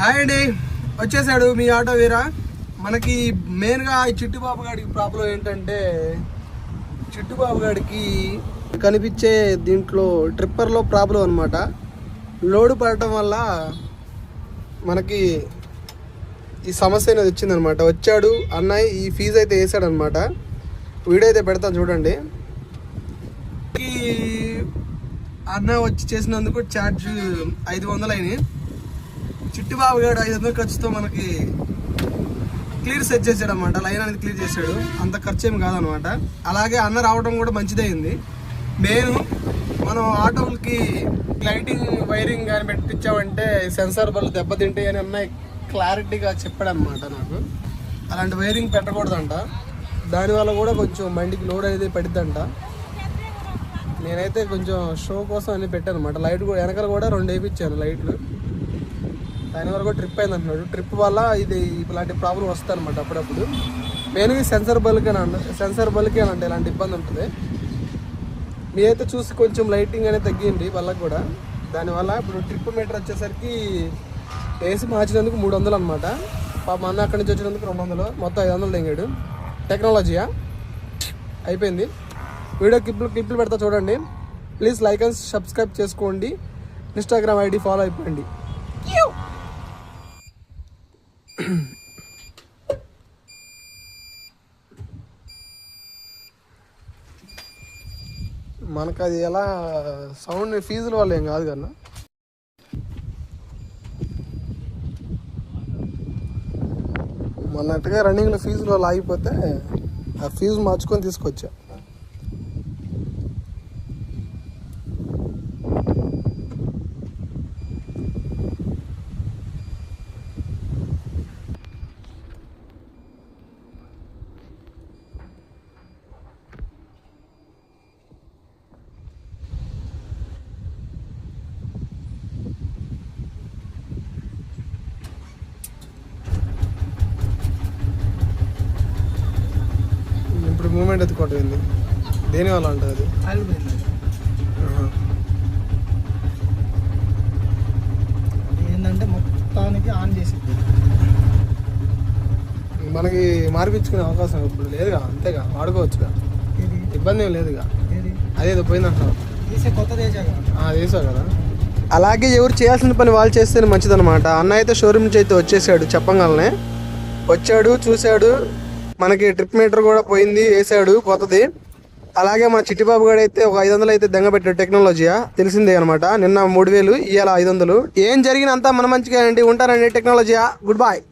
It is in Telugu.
హాయ్ అండి, వచ్చేసాడు మీ ఆటో వీరా. మనకి మెయిన్గా ఈ చిట్టుబాబు గారికి ప్రాబ్లం ఏంటంటే, చిట్టుబాబు గారికి కనిపించే దీంట్లో ట్రిప్పర్లో ప్రాబ్లం అనమాట. లోడు పడటం వల్ల మనకి ఈ సమస్య అనేది వచ్చిందనమాట. వచ్చాడు అన్నయ్య, ఈ ఫీజు అయితే వేసాడు అనమాట. వీడియో అయితే పెడతాను చూడండి. అన్నయ్య వచ్చి చేసినందుకు ఛార్జ్ 500 అయినాయి. చిట్టుబాబు గారు 500 ఖర్చుతో మనకి క్లియర్ సెట్ చేశాడు అనమాట. లైన్ అనేది క్లియర్ చేశాడు, అంత ఖర్చు ఏమి కాదనమాట. అలాగే అన్న రావడం కూడా మంచిదైంది. మెయిన్ మనం ఆటోలకి లైటింగ్ వైరింగ్ కానీ పెట్టించామంటే సెన్సార్ బల్బు దెబ్బతింటాయి అని అన్నయ్య క్లారిటీగా చెప్పాడు అనమాట నాకు. అలాంటి వైరింగ్ పెట్టకూడదంట, దానివల్ల కూడా కొంచెం బండికి లోడ్ అనేది పడిద్దంట. నేనైతే కొంచెం షో కోసం అని పెట్టాను అనమాట. లైట్ కూడా వెనకాల కూడా 2 వేయించాను లైట్లు. దానివల్ల కూడా ట్రిప్ అయింది అంటున్నాడు. ట్రిప్ వల్ల ఇది ఇలాంటి ప్రాబ్లం వస్తుంది అనమాట అప్పుడప్పుడు. మెయిన్గా సెన్సార్ బల్కే అంటే ఇలాంటి ఇబ్బంది ఉంటుంది. మీరైతే చూసి కొంచెం లైటింగ్ అనేది తగ్గింది వాళ్ళకి కూడా. దానివల్ల ఇప్పుడు ట్రిప్ మీటర్ వచ్చేసరికి వేసి మార్చినందుకు 300 అనమాట. పాప అన్న అక్కడి నుంచి వచ్చినందుకు 200, మొత్తం 500 తెంగాడు. టెక్నాలజీయా అయిపోయింది. వీడియో క్లిప్లు పెడతా చూడండి. ప్లీజ్ లైక్ అండ్ సబ్స్క్రైబ్ చేసుకోండి. ఇన్స్టాగ్రామ్ ఐడి ఫాలో అయిపోండి. మనకు అది ఎలా సౌండ్ ఫీజుల వల్ల ఏం కాదు కన్నా. మొన్నట్టుగా రన్నింగ్లో ఫీజుల వల్ల ఆగిపోతే ఆ ఫీజు మార్చుకొని తీసుకొచ్చా. ఇప్పుడు మూమెంట్ ఎత్తుకోవటం దేని వల్ల ఉంటుంది? అది ఏంటంటే మొత్తానికి ఆన్ చేసింది. మనకి మార్పించుకునే అవకాశం ఇప్పుడు లేదుగా, అంతేగా వాడుకోవచ్చుగా, ఇబ్బంది ఏం లేదుగా. అదేదో పోయిందంటావు, కొత్తది వేసావు కదా. అలాగే ఎవరు చేయాల్సిన పని వాళ్ళు చేస్తేనే మంచిదన్నమాట. అన్న అయితే షోరూమ్ నుంచి అయితే వచ్చేసాడు చెప్పగానే. వచ్చాడు, చూశాడు, మనకి ట్రిప్ మీటర్ కూడా పోయింది, వేసాడు కొత్తది. అలాగే మన చిట్టిబాబు గారు అయితే ఒక 500 అయితే దెంగ పెట్టాడు. టెక్నాలజీయా తెలిసిందే అనమాట. నిన్న 3000, ఇవాళ 500. ఏం జరిగినంతా మన మంచిగా అండి. ఉంటానండి టెక్నాలజీయా. Good bye.